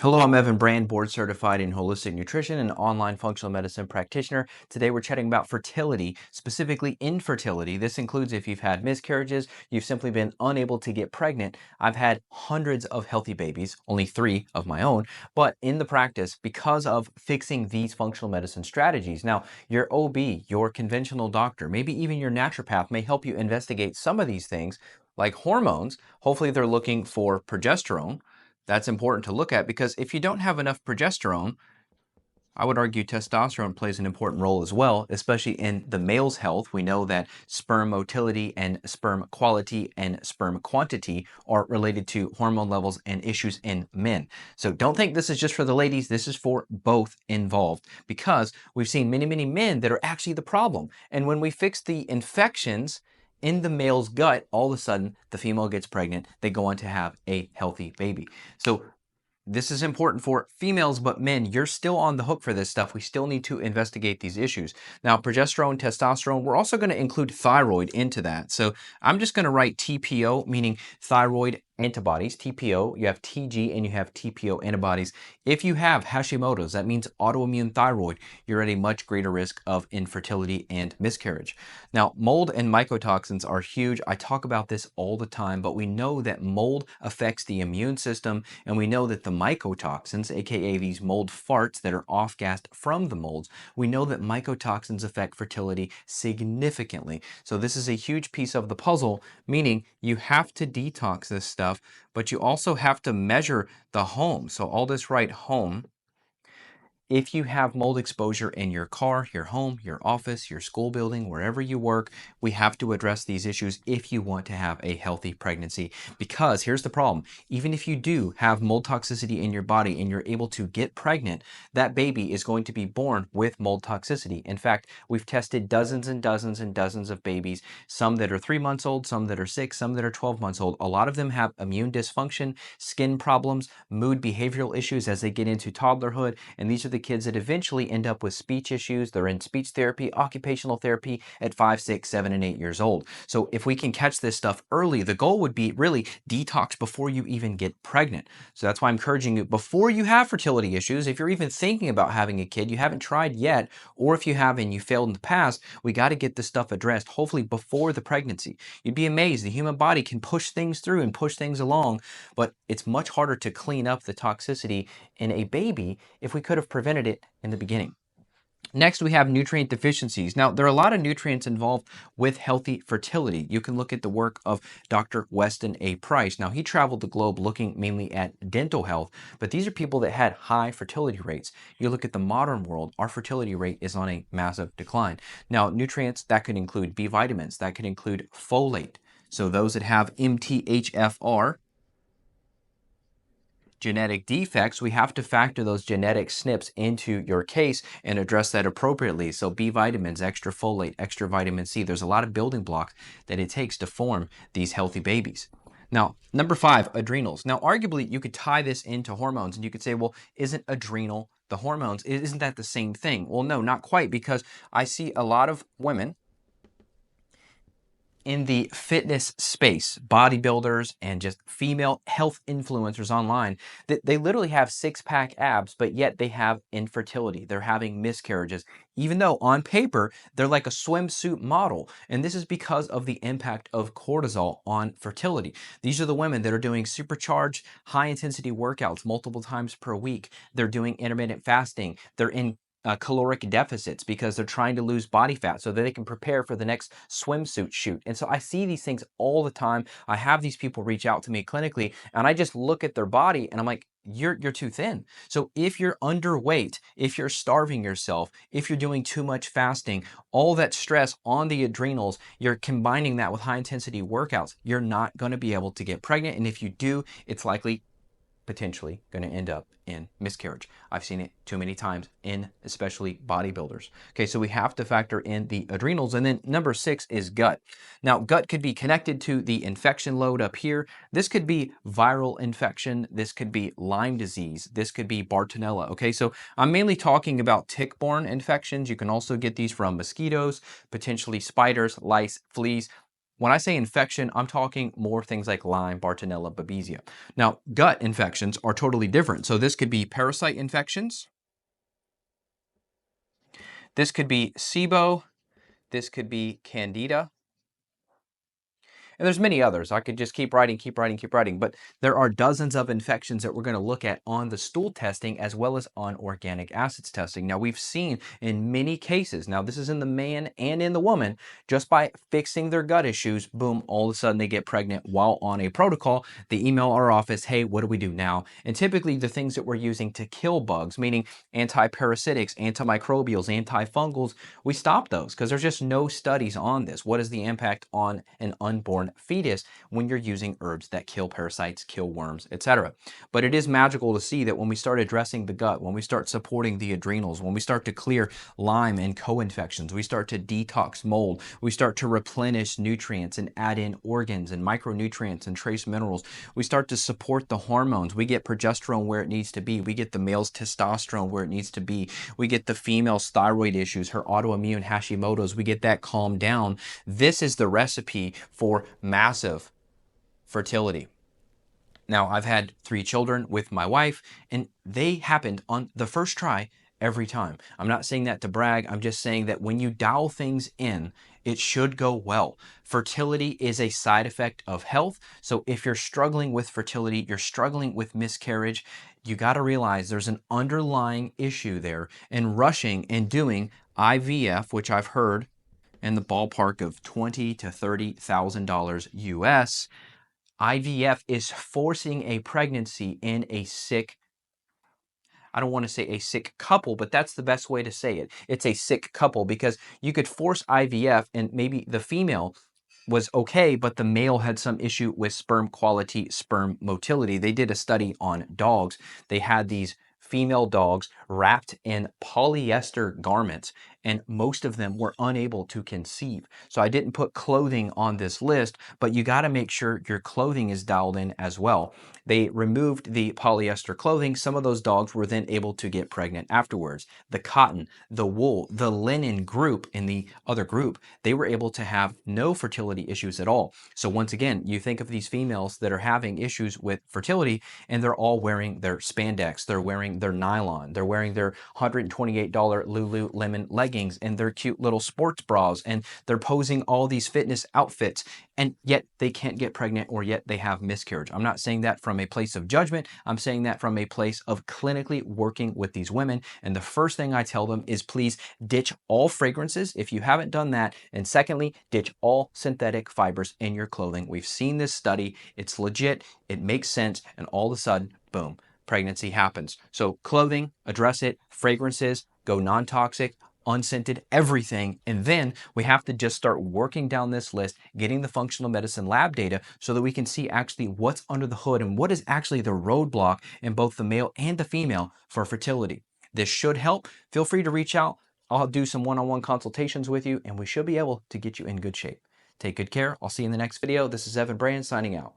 Hello, I'm Evan Brand, board certified in holistic nutrition and online functional medicine practitioner. Today we're chatting about fertility, specifically infertility. This includes if you've had miscarriages, you've simply been unable to get pregnant. I've had hundreds of healthy babies, only 3 of my own, but in the practice, because of fixing these functional medicine strategies. Now, your OB, your conventional doctor, maybe even your naturopath may help you investigate some of these things like hormones. Hopefully they're looking for progesterone. That's important to look at because if you don't have enough progesterone, I would argue testosterone plays an important role as well, especially in the male's health. We know that sperm motility and sperm quality and sperm quantity are related to hormone levels and issues in men. So don't think this is just for the ladies. This is for both involved because we've seen many men that are actually the problem. And when we fix the infections in the male's gut, all of a sudden the female gets pregnant. They go on to have a healthy baby. So this is important for females, but men, you're still on the hook for this stuff. We still need to investigate these issues. Now, progesterone, testosterone, we're also going to include thyroid into that. So I'm just going to write TPO, meaning thyroid antibodies, TPO. You have TG and you have TPO antibodies. If you have Hashimoto's, that means autoimmune thyroid, you're at a much greater risk of infertility and miscarriage. Now, mold and mycotoxins are huge. I talk about this all the time, but we know that mold affects the immune system, and we know that the mycotoxins, aka these mold farts that are off-gassed from the molds, we know that mycotoxins affect fertility significantly. So this is a huge piece of the puzzle, meaning you have to detox this stuff, but you also have to measure the home. So I'll just write home. If you have mold exposure in your car, your home, your office, your school building, wherever you work, we have to address these issues if you want to have a healthy pregnancy. Because here's the problem. Even if you do have mold toxicity in your body and you're able to get pregnant, that baby is going to be born with mold toxicity. In fact, we've tested dozens and dozens and dozens of babies, some that are 3 months old, some that are 6, some that are 12 months old. A lot of them have immune dysfunction, skin problems, mood behavioral issues as they get into toddlerhood, and these are the kids that eventually end up with speech issues. They're in speech therapy, occupational therapy at 5, 6, 7, and 8 years old. So if we can catch this stuff early, the goal would be really detox before you even get pregnant. So that's why I'm encouraging you before you have fertility issues, if you're even thinking about having a kid, you haven't tried yet, or if you have and you failed in the past, we got to get this stuff addressed, hopefully before the pregnancy. You'd be amazed. The human body can push things through and push things along, but it's much harder to clean up the toxicity in a baby if we could have prevented it in the beginning. Next, we have nutrient deficiencies. Now, there are a lot of nutrients involved with healthy fertility. You can look at the work of Dr. Weston A. Price. Now, he traveled the globe looking mainly at dental health, but these are people that had high fertility rates. You look at the modern world, our fertility rate is on a massive decline. Now, nutrients, that could include B vitamins, that could include folate. So those that have MTHFR, genetic defects, we have to factor those genetic SNPs into your case and address that appropriately. So B vitamins, extra folate, extra vitamin C, there's a lot of building blocks that it takes to form these healthy babies. Now, number 5, adrenals. Now, arguably, you could tie this into hormones and you could say, well, isn't adrenal the hormones? Isn't that the same thing? Well, no, not quite, because I see a lot of women in the fitness space, bodybuilders and just female health influencers online, that they literally have six-pack abs, but yet they have infertility. They're having miscarriages, even though on paper, they're like a swimsuit model. And this is because of the impact of cortisol on fertility. These are the women that are doing supercharged, high-intensity workouts multiple times per week. They're doing intermittent fasting. They're in caloric deficits because they're trying to lose body fat so that they can prepare for the next swimsuit shoot. And so I see these things all the time. I have these people reach out to me clinically and I just look at their body and I'm like, you're too thin. So if you're underweight, if you're starving yourself, if you're doing too much fasting, all that stress on the adrenals, you're combining that with high intensity workouts, you're not going to be able to get pregnant. And if you do, it's likely potentially going to end up in miscarriage. I've seen it too many times in especially bodybuilders. Okay, so we have to factor in the adrenals. And then number 6 is gut. Now, gut could be connected to the infection load up here. This could be viral infection. This could be Lyme disease. This could be Bartonella. Okay, so I'm mainly talking about tick-borne infections. You can also get these from mosquitoes, potentially spiders, lice, fleas. When I say infection, I'm talking more things like Lyme, Bartonella, Babesia. Now, gut infections are totally different. So this could be parasite infections. This could be SIBO. This could be Candida. And there's many others. I could just keep writing, keep writing, keep writing. But there are dozens of infections that we're going to look at on the stool testing as well as on organic acids testing. Now, we've seen in many cases, now this is in the man and in the woman, just by fixing their gut issues, boom, all of a sudden they get pregnant while on a protocol. They email our office, hey, what do we do now? And typically the things that we're using to kill bugs, meaning antiparasitics, antimicrobials, antifungals, we stop those because there's just no studies on this. What is the impact on an unborn fetus when you're using herbs that kill parasites, kill worms, etc. But it is magical to see that when we start addressing the gut, when we start supporting the adrenals, when we start to clear Lyme and co-infections, we start to detox mold, we start to replenish nutrients and add in organs and micronutrients and trace minerals, we start to support the hormones, we get progesterone where it needs to be, we get the male's testosterone where it needs to be, we get the female's thyroid issues, her autoimmune Hashimoto's, we get that calmed down. This is the recipe for massive fertility. Now, I've had 3 children with my wife, and they happened on the first try every time. I'm not saying that to brag. I'm just saying that when you dial things in, it should go well. Fertility is a side effect of health. So if you're struggling with fertility, you're struggling with miscarriage, you got to realize there's an underlying issue there. And rushing and doing IVF, which I've heard in the ballpark of $20,000 to $30,000 US, IVF is forcing a pregnancy in a sick, I don't want to say a sick couple, but that's the best way to say it. It's a sick couple because you could force IVF and maybe the female was okay, but the male had some issue with sperm quality, sperm motility. They did a study on dogs. They had these female dogs wrapped in polyester garments, and most of them were unable to conceive. So I didn't put clothing on this list, but you got to make sure your clothing is dialed in as well. They removed the polyester clothing. Some of those dogs were then able to get pregnant afterwards. The cotton, the wool, the linen group in the other group, they were able to have no fertility issues at all. So once again, you think of these females that are having issues with fertility and they're all wearing their spandex, they're wearing their nylon, they're wearing their $128 Lululemon leggings and their cute little sports bras, and they're posing all these fitness outfits, and yet they can't get pregnant or yet they have miscarriage. I'm not saying that from a place of judgment. I'm saying that from a place of clinically working with these women. And the first thing I tell them is please ditch all fragrances if you haven't done that. And secondly, ditch all synthetic fibers in your clothing. We've seen this study. It's legit. It makes sense. And all of a sudden, boom, pregnancy happens. So clothing, address it. Fragrances, go non-toxic, unscented, everything. And then we have to just start working down this list, getting the functional medicine lab data so that we can see actually what's under the hood and what is actually the roadblock in both the male and the female for fertility. This should help. Feel free to reach out. I'll do some one-on-one consultations with you and we should be able to get you in good shape. Take good care. I'll see you in the next video. This is Evan Brand signing out.